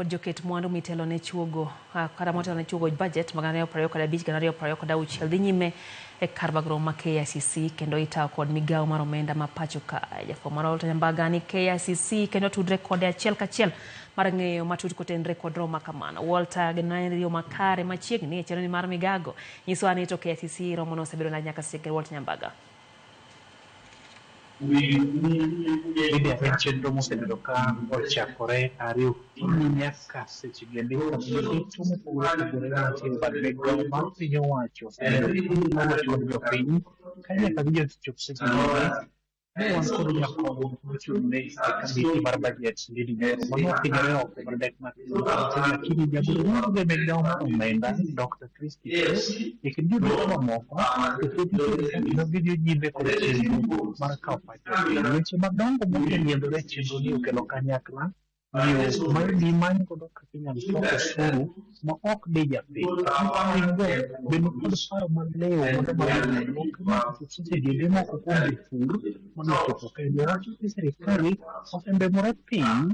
Joket mwandu mitelo ne chuogo kata motelo ne chuogo budget magana 25 gana 26 dhi nyime e kar bagro ma KICC kendo itawo kod migawo mar omenda ma pacho ka jafwambo mar Walter Nyambaga ni KICC kendo tudre kode achiel kachiel mar ng'eyo matut kotenre kod roma kamano. Walter Genario makare machiegni e chenro mar migago nyiso ni to KICC romo no osebedo na nyaka seke Walter Nyambaga. Bende en chenro mosebedo ka ochakore ariyo nyaka seche gende to mopogore opogore mantie bad migawo mar piny owacho kod jopiny ka nyaka gichop seche gende wan kod jakom mochung'ne kamiti mar budget Ndindi Nyoro mano otimore oko mar dek mar lakini jagoro mar migawo mar omenda Dr. Christy e kind joduto mamoko video nyime kod chenro mar kawo pacho weche madongo moseyiedhore chenro ni okelo kanyakla yo mayudi manyo godo kaka inyalo choko osuru ma ok de japiny bende kod paro malewo mondo mar seche gende moko kuom jopur mondo ochopo kendo wacho ni sirikal osembemore piny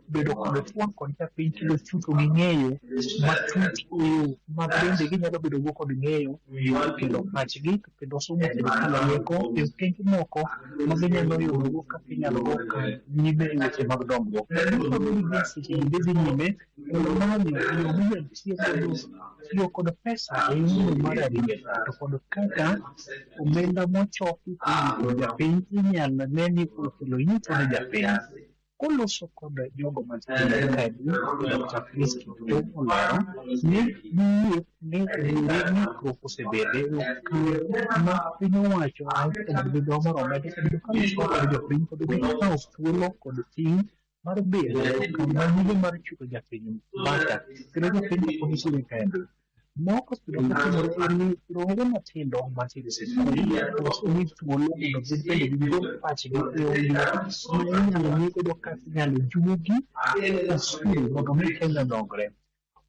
bedo kod twak kod japiny kendo chuto gi ng'eyo matut e yo ma bende ginyalo bedo go kod ng'eyo kendo pachgi kendo somo sirikal rieko e okenge moko ma ginyalo yudo kaka inyalo go nyime e weche mag dongruok. Tiyo kod pesa e yo mar arita to kod kaka omenda mochoki kod japiny inyalo ne ni okelo yuto ne japiny. Koloso kod jogo mantiere kadi Dr. Christy to olero ni ng'ikruok osebede ma piny owacho kod migawo mar omenda osebedo ka loso kod jopiny kod gikawo thuolo kod ting' mar bedo kama nyime mar chulo japiny bata kendo jopiny pod osire kende. Moko osebedo katimore en ni roho matindo mantiere e sikul osemi thuolo mondo gibende gigol pachgi e ong'we ma inyalo ng'i godo kaka inyalo juogi osuru mondo mi Kenya dongre.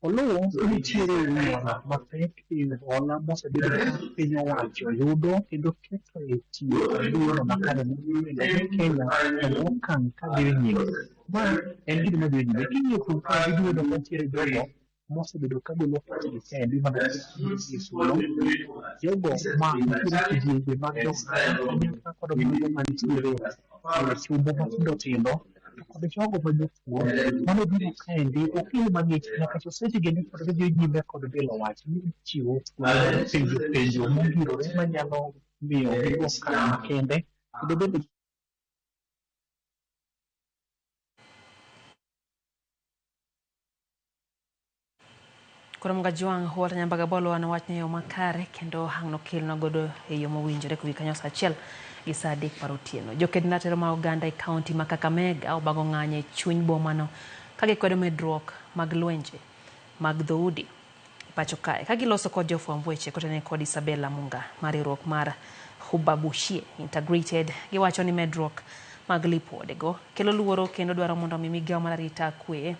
Oluwo nitiere wuoro mapek e hola mosebedo ka piny owacho yudo kendo keto e tiyo kod yorno makare mondo Kenya e okang' ka dhi nyime. Ma en gima dhi nyime king'iyo kuom ka giduodo mantiere jogo mosebedo ka golo pachgi kendi mana solo jogo ma nitiere kidienje mag jogo kod mago mantiere e chumbe matindo tindo kod jogo ma jopur mano biro kaendi okil mang'ich nyaka to seche gende kod dhi nyime kod bilo wach ni chiwo penjo mongirore manyalo miyo gigo kar makende kendo bende Kuom Gajwang' Walter Nyambaga bolo wana wachne yo makare kendo hangno kelno godo e yo mowinjore kuwi kanyo sa achiel gi sa 3 par otieno. Joked natero ma Oganda e kaunti ma Kakamega obago ng'anye chuny bomano ka gikwedo medruok mag lwenje mag dhoudi pacho kae ka giloso kod jofwamb weche kotene kod Isabella Munga mar riwruok mar Hubabushie Integrated giwacho ni medruok mag lipodego kelo luoro kendo dwaro mondo migawo mar arita kwe